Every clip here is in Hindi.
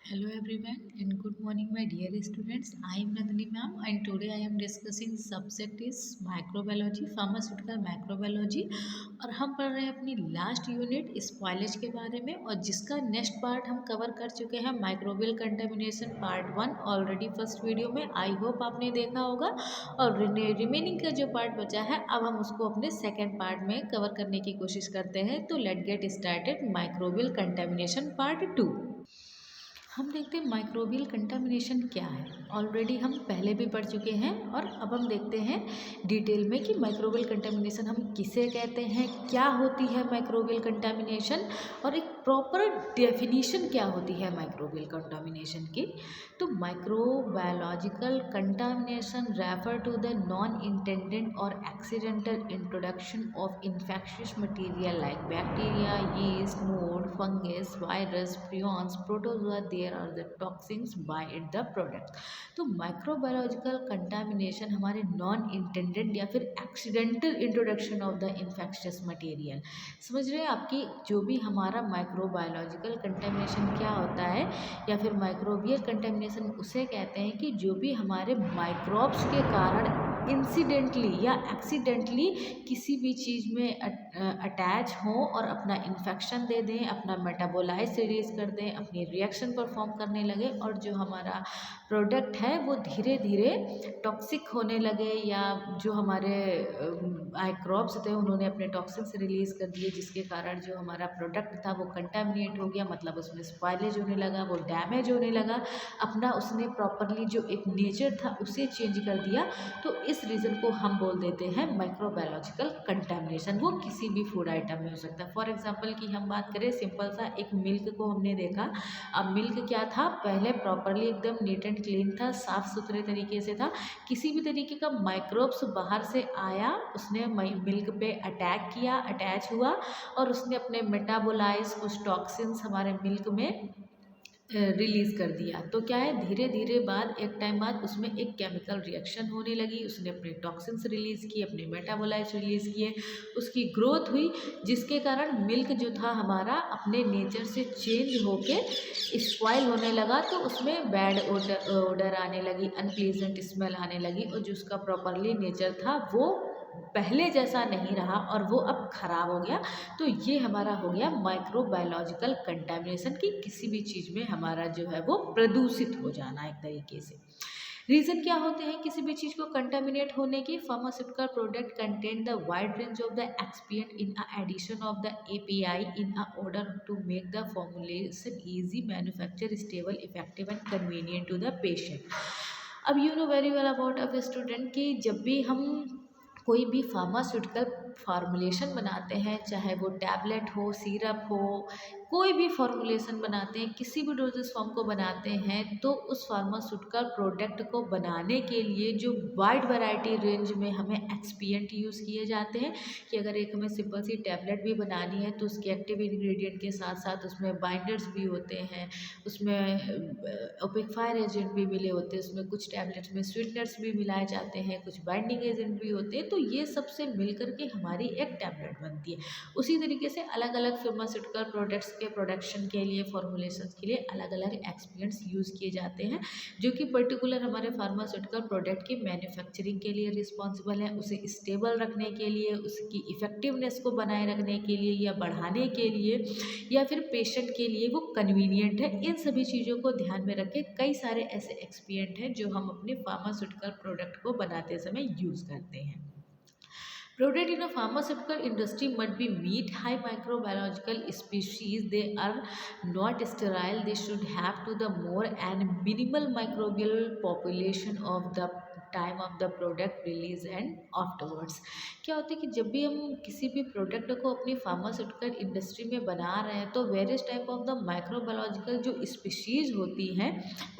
Hello everyone and good morning my dear students. I am Nandini ma'am and today I am discussing subject is microbiology, pharmaceutical microbiology और हम पढ़ रहे हैं अपनी लास्ट यूनिट स्पॉयलेज के बारे में और जिसका नेक्स्ट पार्ट हम कवर कर चुके हैं microbial contamination part 1 already first video में। आई होप आपने देखा होगा और रिमेनिंग का जो पार्ट बचा है अब हम उसको अपने सेकेंड पार्ट में कवर करने की कोशिश करते हैं। तो let get started microbial contamination part 2। हम देखते हैं माइक्रोबियल कंटामिनेशन क्या है। ऑलरेडी हम पहले भी पढ़ चुके हैं और अब हम देखते हैं डिटेल में कि माइक्रोबियल कंटामिनेशन हम किसे कहते हैं, क्या होती है माइक्रोबियल कंटामिनेशन और एक प्रॉपर डेफिनीशन क्या होती है माइक्रोबियल कंटामिनेशन की। तो microbiological contamination refer to the non intended और accidental introduction of infectious material like bacteria, yeast, mould, fungus, virus, prions, protozoa, there are the toxins by it the product. तो माइक्रोबायोलॉजिकल कंटामिनेशन हमारे नॉन इंटेंडेड या फिर accidental introduction of the infectious material. समझ रहे हैं आपकी जो भी हमारा माइक्रोबायोलॉजिकल कंटामिनेशन क्या होता है या फिर माइक्रोबियल कंटामिनेशन उसे कहते हैं कि जो भी हमारे माइक्रोब्स के कारण इंसिडेंटली या एक्सीडेंटली किसी भी चीज़ में अटैच हों और अपना इन्फेक्शन दे दें, अपना मेटाबोलाइट्स रिलीज कर दें, अपनी रिएक्शन परफॉर्म करने लगे और जो हमारा प्रोडक्ट है वो धीरे धीरे टॉक्सिक होने लगे या जो हमारे माइक्रोब्स थे उन्होंने अपने टॉक्सिन्स रिलीज कर दिए जिसके कारण जो हमारा प्रोडक्ट था वो कंटामिनेट हो गया, मतलब उसमें स्पॉयलेज होने लगा, वो डैमेज होने लगा, अपना उसने प्रॉपरली जो एक नेचर था उसे चेंज कर दिया। तो इस रीज़न को हम बोल देते हैं माइक्रोबायोलॉजिकल कंटामिनेशन। वो किसी भी फूड आइटम में हो सकता है। फॉर एग्जांपल की हम बात करें सिंपल सा एक मिल्क को हमने देखा। अब मिल्क क्या था, पहले प्रॉपरली एकदम नीट एंड क्लीन था, साफ़ सुथरे तरीके से था, किसी भी तरीके का माइक्रोब्स बाहर से आया उसने मिल्क पे अटैक किया, अटैच हुआ और उसने अपने मेटाबोलाइज कुछ टॉक्सिन्स हमारे मिल्क में रिलीज़ कर दिया। तो क्या है, धीरे धीरे बाद एक टाइम बाद उसमें एक केमिकल रिएक्शन होने लगी, उसने अपने टॉक्सिन्स रिलीज़ किए, अपने मेटाबोलाइट्स रिलीज़ किए, उसकी ग्रोथ हुई जिसके कारण मिल्क जो था हमारा अपने नेचर से चेंज होके स्पॉइल होने लगा। तो उसमें बैड ओडर आने लगी, अनप्लीजेंट स्मेल आने लगी और जो उसका प्रॉपरली नेचर था वो पहले जैसा नहीं रहा और वो अब ख़राब हो गया। तो ये हमारा हो गया माइक्रोबायोलॉजिकल कंटामिनेशन की किसी भी चीज़ में हमारा जो है वो प्रदूषित हो जाना एक तरीके से। रीज़न क्या होते हैं किसी भी चीज़ को कंटामिनेट होने की? Pharmaceutical product contain the wide range of the excipient in a addition of the API in a order to make the formulation easy, manufacture, stable, effective and convenient to the patient. अब you know very well about a student कि जब भी हम कोई भी फार्मास्यूटिकल फार्मूलेशन बनाते हैं, चाहे वो टैबलेट हो, सिरप हो, कोई भी फार्मूलेशन बनाते हैं, किसी भी डोजेस फॉर्म को बनाते हैं, तो उस फार्मास्यूटिकल प्रोडक्ट को बनाने के लिए जो वाइड वैरायटी रेंज में हमें एक्सपिएंट यूज़ किए जाते हैं कि अगर एक हमें सिंपल सी टैबलेट भी बनानी है तो उसके एक्टिव इंग्रेडिएंट के साथ साथ उसमें बाइंडर्स भी होते हैं, उसमें ओपिफायर एजेंट भी मिले होते हैं, उसमें कुछ टैबलेट्स में स्वीटनर्स भी मिलाए जाते हैं, कुछ बाइंडिंग एजेंट भी होते हैं। तो ये सबसे मिलकर के हमारी एक टैबलेट बनती है। उसी तरीके से अलग अलग फार्मास्यूटिकल प्रोडक्ट्स के प्रोडक्शन के लिए, फॉर्मुलेशन के लिए अलग अलग एक्सपिएंट्स यूज़ किए जाते हैं जो कि पर्टिकुलर हमारे फार्मास्यूटिकल प्रोडक्ट की मैन्युफैक्चरिंग के लिए रिस्पॉन्सिबल है, उसे स्टेबल रखने के लिए, उसकी इफ़ेक्टिवनेस को बनाए रखने के लिए या बढ़ाने के लिए या फिर पेशेंट के लिए वो कन्वीनियंट है। इन सभी चीज़ों को ध्यान में रख के कई सारे ऐसे एक्सपिएंट हैं जो हम अपने फार्मास्यूटिकल प्रोडक्ट को बनाते समय यूज़ करते हैं। Product in a pharmaceutical industry must be meet high microbiological species. They are not sterile. They should have to the more and minimal microbial population of the time of the product release and afterwards. क्या होता है कि जब भी हम किसी भी प्रोडक्ट को अपनी फार्मास्यूटिकल इंडस्ट्री में बना रहे हैं तो various type of the microbiological जो स्पीशीज़ होती हैं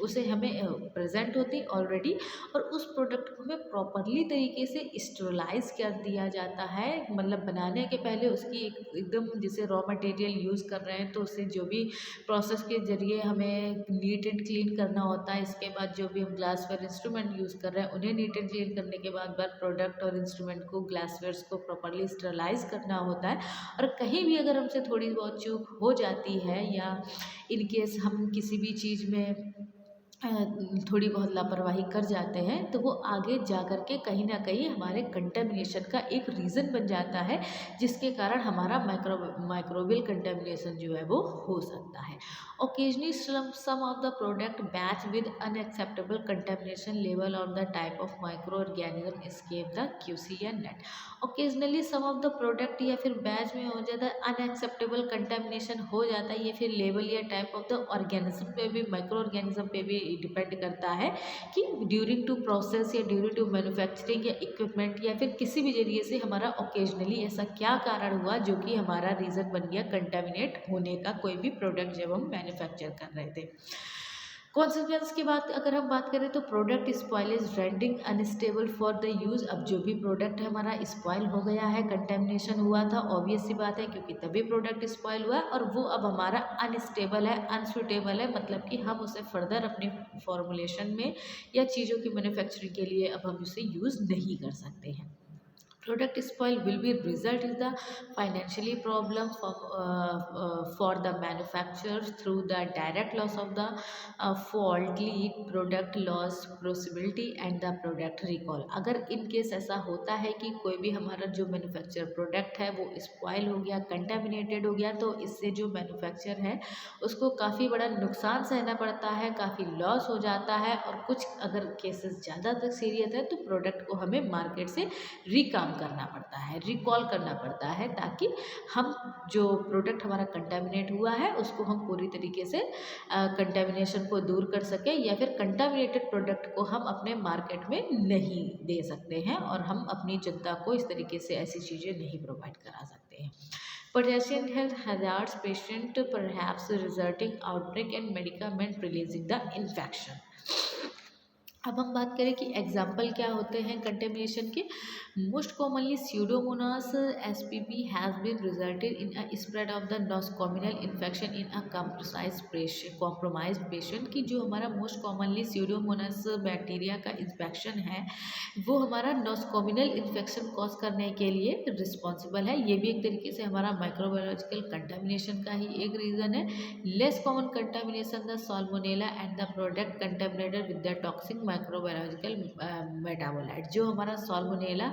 उसे हमें प्रेजेंट होती ऑलरेडी और उस प्रोडक्ट को हमें प्रॉपरली तरीके से स्टेरलाइज कर दिया जाता है। मतलब बनाने के पहले उसकी एकदम जैसे रॉ मटेरियल यूज़ कर रहे हैं तो उससे जो भी प्रोसेस के ज़रिए हमें नीट एंड क्लीन करना होता है, इसके बाद जो भी हम ग्लासवेयर इंस्ट्रूमेंट यूज़ कर रहे हैं है उन्हें नीट एंड क्लीन करने के बाद प्रोडक्ट और इंस्ट्रूमेंट को ग्लासवेयर्स को प्रॉपरली स्टरलाइज करना होता है। और कहीं भी अगर हमसे थोड़ी बहुत चूक हो जाती है या इन केस हम किसी भी चीज़ में अ, थोड़ी बहुत लापरवाही कर जाते हैं तो वो आगे जा कर के कहीं ना कहीं हमारे कंटेमिनेशन का एक रीज़न बन जाता है, जिसके कारण हमारा माइक्रोबियल कंटेमिनेशन जो है वो हो सकता है। Occasionally some of the product batch with unacceptable contamination level और the type of microorganism escape the QC या नेट। Occasionally some of the product या फिर बैच में हो जाता है अनएक्सेप्टेबल कंटेमिनेशन हो जाता है, या फिर लेवल या टाइप ऑफ द ऑर्गेनिज्म पे भी, माइक्रो ऑर्गेनिज्म पे भी डिपेंड करता है कि ड्यूरिंग टू प्रोसेस या ड्यूरिंग टू मैन्युफैक्चरिंग या इक्विपमेंट या फिर किसी भी जरिए से हमारा ओकेजनली ऐसा क्या कारण हुआ जो कि हमारा रीज़न बन गया कंटेमिनेट होने का कोई भी प्रोडक्ट जब हम मैन्युफैक्चर कर रहे थे। कॉन्सिक्वेंस की बात अगर हम बात करें तो product spoil is rending unstable for the use. अब जो भी प्रोडक्ट हमारा स्पॉइल हो गया है, कंटेमिनेशन हुआ था, ऑब्वियस सी बात है क्योंकि तभी प्रोडक्ट स्पॉइल हुआ है और वो अब हमारा अनस्टेबल है, अनसूटेबल है, मतलब कि हम उसे फर्दर अपनी फॉर्मुलेशन में या चीज़ों की मैन्युफैक्चरिंग के लिए अब हम उसे यूज़ नहीं कर सकते हैं। Product spoil will be result is the financially problem for the manufacturers through the direct loss of the faulty product loss possibility and the product recall। अगर इन केस ऐसा होता है कि कोई भी हमारा जो मैन्युफैक्चर प्रोडक्ट है वो स्पॉइल हो गया, कंटेमिनेटेड हो गया, तो इससे जो मैन्युफैक्चर है उसको काफ़ी बड़ा नुकसान सहना पड़ता है, काफ़ी लॉस हो जाता है, और कुछ अगर केसेस ज़्यादा तक सीरियस है तो प्रोडक्ट को हमें मार्केट से रिकम करना पड़ता है, रिकॉल करना पड़ता है, ताकि हम जो प्रोडक्ट हमारा कंटेमिनेट हुआ है उसको हम पूरी तरीके से कंटेमिनेशन को दूर कर सकें, या फिर कंटेमिनेटेड प्रोडक्ट को हम अपने मार्केट में नहीं दे सकते हैं और हम अपनी जनता को इस तरीके से ऐसी चीज़ें नहीं प्रोवाइड करा सकते हैं। Potential health hazards patient perhaps resulting outbreak and medicament releasing the infection। अब हम बात करें कि एग्जाम्पल क्या होते हैं कंटेमिनेशन के। Most commonly Pseudomonas S P P has been resulted in a spread of the nosocomial infection in a compromise patient. की जो हमारा मोस्ट कॉमनली स्यूडोमोनास बैक्टीरिया का इन्फेक्शन है वो हमारा नॉसकॉमिनल इन्फेक्शन कॉज करने के लिए रिस्पॉन्सिबल है। ये भी एक तरीके से हमारा माइक्रोबायोलॉजिकल कंटेमिनेशन का ही एक रीज़न है। Less common contamination the salmonella and the product contaminated with the toxic microbiological metabolite. जो हमारा साल्मोनेला,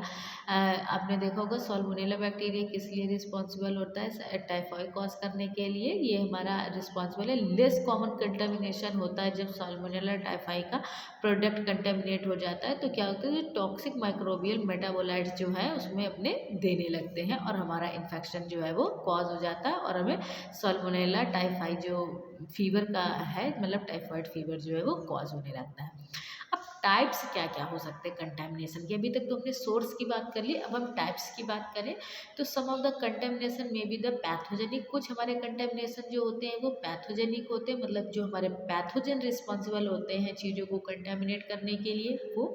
आपने देखा होगा साल्मोनेला बैक्टीरिया किस लिए रिस्पॉन्सिबल होता है, टाइफाइड कॉज करने के लिए, ये हमारा रिस्पॉन्सिबल है। लेस कॉमन कंटेमिनेशन होता है जब साल्मोनेला टाइफाइड का प्रोडक्ट कंटेमिनेट हो जाता है, तो क्या होता है टॉक्सिक माइक्रोबियल मेटाबोलाइट्स जो है उसमें अपने देने लगते हैं और हमारा इन्फेक्शन जो है वो कॉज हो जाता है और हमें साल्मोनेला टाइफाइड जो फीवर का है, मतलब टाइफाइड फीवर जो है वो कॉज होने लगता है। अब टाइप्स क्या क्या हो सकते हैं कंटेमिनेशन के। अभी तक तो हमने सोर्स की बात कर ली, अब हम टाइप्स की बात करें तो सम ऑफ द कंटेमिनेशन में बी द पैथोजेनिक। कुछ हमारे कंटेमिनेशन जो होते हैं वो पैथोजेनिक होते हैं, मतलब जो हमारे पैथोजन रिस्पॉन्सिबल होते हैं चीज़ों को कंटेमिनेट करने के लिए वो।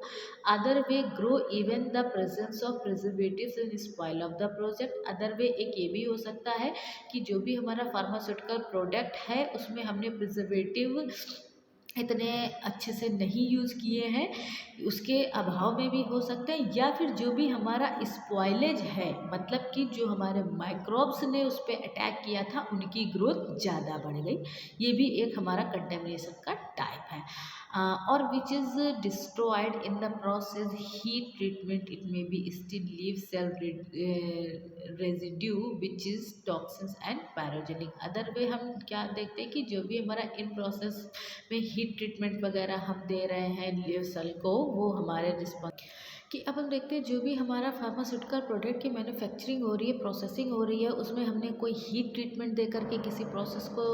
Other way grow even the presence of preservatives in spoil of the project. Other way एक ये भी हो सकता है कि जो भी हमारा फार्मास्यूटिकल प्रोडक्ट है उसमें हमने प्रिजर्वेटिव इतने अच्छे से नहीं यूज़ किए हैं, उसके अभाव में भी हो सकते हैं, या फिर जो भी हमारा स्पॉइलेज है, मतलब कि जो हमारे माइक्रोब्स ने उस पर अटैक किया था उनकी ग्रोथ ज़्यादा बढ़ गई। ये भी एक हमारा कंटेमिनेशन का टाइप है। और which is destroyed in the process heat treatment it may be still live cell residue which is toxins and pyrogenic. Other way हम क्या देखते हैं कि जो भी हमारा इन प्रोसेस में हीट ट्रीटमेंट वगैरह हम दे रहे हैं लिव सेल को, वो हमारे रिस्पॉन्स कि अब हम देखते हैं जो भी हमारा फार्मास्यूटिकल प्रोडक्ट की मैन्युफैक्चरिंग हो रही है, प्रोसेसिंग हो रही है, उसमें हमने कोई हीट ट्रीटमेंट दे करके किसी प्रोसेस को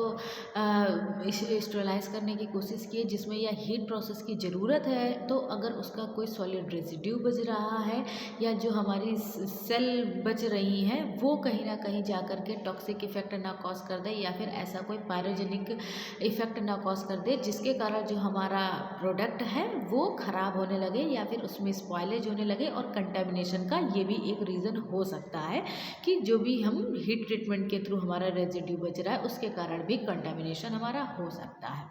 स्टेरलाइज करने की कोशिश की है जिसमें यह हीट प्रोसेस की ज़रूरत है, तो अगर उसका कोई सॉलिड रेजिड्यू बच रहा है या जो हमारी सेल बच रही हैं वो कहीं ना कहीं जा कर के टॉक्सिक इफेक्ट ना कॉज कर दे, या फिर ऐसा कोई पायरोजेनिक इफेक्ट ना कॉज कर दे जिसके कारण जो हमारा प्रोडक्ट है वो ख़राब होने लगे या फिर उसमें स्पॉइलेज होने लगे। और कंटेमिनेशन का ये भी एक रीज़न हो सकता है कि जो भी हम हीट ट्रीटमेंट के थ्रू हमारा रेजिड्यू बच रहा है उसके कारण भी कंटेमिनेशन हमारा हो सकता है।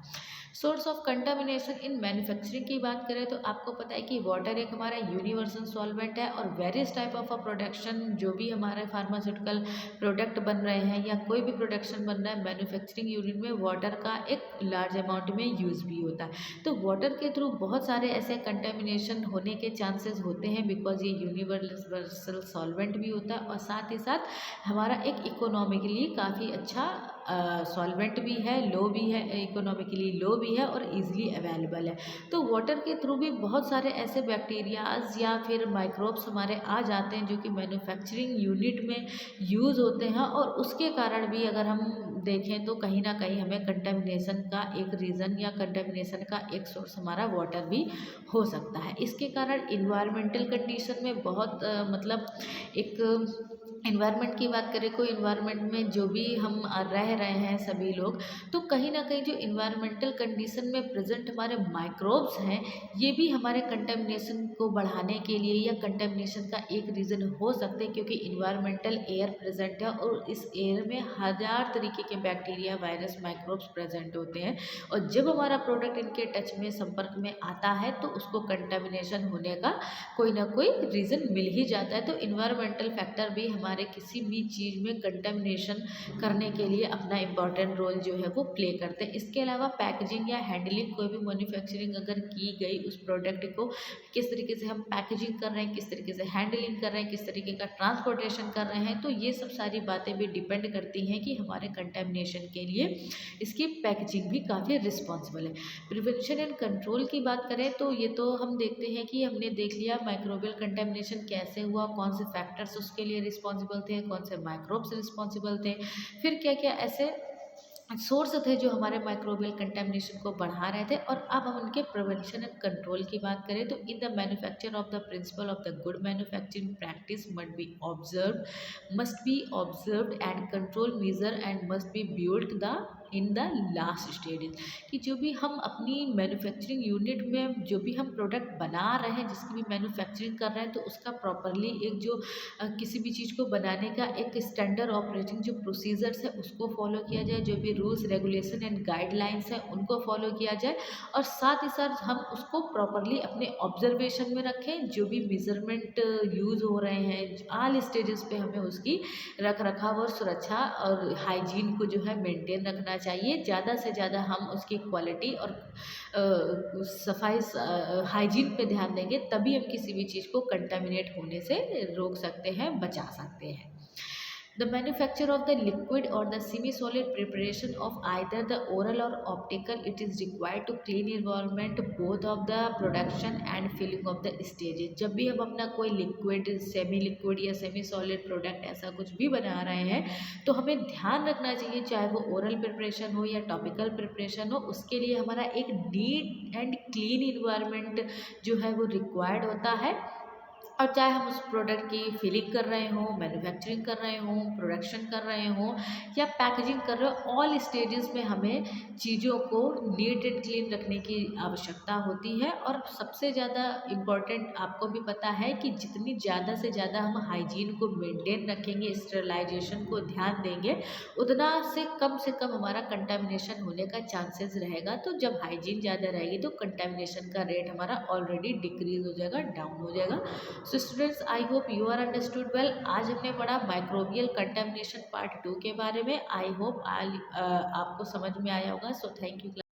Source of contamination in manufacturing की बात करें तो आपको पता है कि वाटर एक हमारा यूनिवर्सल सॉल्वेंट है और वेरियस टाइप ऑफ प्रोडक्शन जो भी हमारे फार्मास्यूटिकल प्रोडक्ट बन रहे हैं या कोई भी प्रोडक्शन बन रहा है मैन्युफैक्चरिंग यूनिट में वाटर का एक लार्ज अमाउंट में यूज़ भी होता है। तो वाटर के थ्रू बहुत सारे ऐसे कंटेमिनेशन होने के चांसेस होते हैं बिकॉज ये यूनिवर्सल सॉल्वेंट भी होता है और साथ ही साथ हमारा एक इकोनॉमिकली काफ़ी अच्छा सॉल्वेंट भी है, लो भी है, इकोनॉमिकली लो भी है और इजीली अवेलेबल है। तो वाटर के थ्रू भी बहुत सारे ऐसे बैक्टीरियाज या फिर माइक्रोब्स हमारे आ जाते हैं जो कि मैन्युफैक्चरिंग यूनिट में यूज़ होते हैं और उसके कारण भी अगर हम देखें तो कहीं ना कहीं हमें कंटेमिनेशन का एक रीज़न या कंटेमिनेशन का एक सोर्स हमारा वाटर भी हो सकता है। इसके कारण इन्वायरमेंटल कंडीशन में बहुत मतलब एक इन्वायरमेंट की बात करें, कोई इन्वायरमेंट में जो भी हम रह रहे हैं सभी लोग, तो कहीं ना कहीं जो इन्वायरमेंटल कंडीशन में प्रेजेंट हमारे माइक्रोब्स हैं ये भी हमारे कंटेमिनेशन को बढ़ाने के लिए या कंटेमिनेशन का एक रीज़न हो सकते हैं क्योंकि इन्वायरमेंटल एयर प्रेजेंट है और इस एयर में हज़ार तरीके के बैक्टीरिया वायरस माइक्रोब्स प्रेजेंट होते हैं और जब हमारा प्रोडक्ट इनके टच में संपर्क में आता है तो उसको कंटेमिनेशन होने का कोई ना कोई रीज़न मिल ही जाता है। तो इन्वायरमेंटल फैक्टर भी हमारे किसी भी चीज़ में कंटेमिनेशन करने के लिए अपना इम्पॉर्टेंट रोल जो है वो प्ले करते हैं। इसके अलावा पैकेजिंग या हैंडलिंग, कोई भी मैन्युफैक्चरिंग अगर की गई उस प्रोडक्ट को किस तरीके से हम पैकेजिंग कर रहे हैं, किस तरीके से हैंडलिंग कर रहे हैं, किस तरीके का ट्रांसपोर्टेशन कर रहे हैं, तो ये सब सारी बातें भी डिपेंड करती हैं कि हमारे कंटेमिनेशन के लिए इसकी पैकेजिंग भी काफ़ी रिस्पॉन्सिबल है। प्रिवेंशन एंड कंट्रोल की बात करें तो ये तो हम देखते हैं कि हमने देख लिया माइक्रोबियल कंटेमिनेशन कैसे हुआ, कौन से फैक्टर्स उसके लिए रिस्पॉन्सिबल थे, कौन से माइक्रोब्स रिस्पॉन्सिबल थे, फिर क्या क्या ऐसे सोर्स थे जो हमारे माइक्रोबियल कंटेमिनेशन को बढ़ा रहे थे। और अब हम उनके प्रिवेंशन एंड कंट्रोल की बात करें तो in the manufacture of the principle of the good manufacturing practice must be observed and control measure and must be build the in the last stages, कि जो भी हम अपनी मैन्युफैक्चरिंग यूनिट में जो भी हम प्रोडक्ट बना रहे हैं, जिसकी भी मैन्युफैक्चरिंग कर रहे हैं, तो उसका प्रॉपरली एक जो किसी भी चीज़ को बनाने का एक स्टैंडर्ड ऑपरेटिंग जो प्रोसीजर्स है उसको फॉलो किया जाए, जो भी रूल्स रेगुलेशन एंड गाइडलाइंस हैं उनको फॉलो किया जाए और साथ ही साथ हम उसको प्रॉपरली अपने ऑब्जर्वेशन में रखें। जो भी मेजरमेंट यूज़ हो रहे हैं ऑल स्टेजेस पे हमें उसकी रख रखाव और सुरक्षा और हाइजीन को जो है मेंटेन रखना चाहिए। ज़्यादा से ज़्यादा हम उसकी क्वालिटी और सफाई हाइजीन पे ध्यान देंगे तभी हम किसी भी चीज़ को कंटामिनेट होने से रोक सकते हैं, बचा सकते हैं। The manufacture of the liquid or the semi-solid preparation of either the oral or optical, it is required to clean environment both of the production and filling of the stages। जब भी हम अपना कोई लिक्विड, सेमी लिक्विड या सेमी सॉलिड प्रोडक्ट ऐसा कुछ भी बना रहे हैं तो हमें ध्यान रखना चाहिए, चाहे वो ओरल प्रिपरेशन हो या टॉपिकल प्रिपरेशन हो, उसके लिए हमारा एक नीट एंड क्लीन इन्वायरमेंट जो है वो रिक्वायर्ड होता है। और चाहे हम उस प्रोडक्ट की फिलिंग कर रहे हों, मैन्युफैक्चरिंग कर रहे हों, प्रोडक्शन कर रहे हों या पैकेजिंग कर रहे हो, ऑल स्टेजेस में हमें चीज़ों को नीट एंड क्लीन रखने की आवश्यकता होती है। और सबसे ज़्यादा इम्पॉर्टेंट आपको भी पता है कि जितनी ज़्यादा से ज़्यादा हम हाइजीन को मेंटेन रखेंगे, स्टेरिलाइजेशन को ध्यान देंगे, उतना से कम हमारा कंटामिनेशन होने का चांसेस रहेगा। तो जब हाइजीन ज़्यादा रहेगी तो कंटामिनेशन का रेट हमारा ऑलरेडी डिक्रीज हो जाएगा, डाउन हो जाएगा। So students, I hope you are understood well. आज हमने पढ़ा माइक्रोबियल कंटेमिनेशन पार्ट 2 के बारे में। आई होप आपको समझ में आया होगा। So thank you.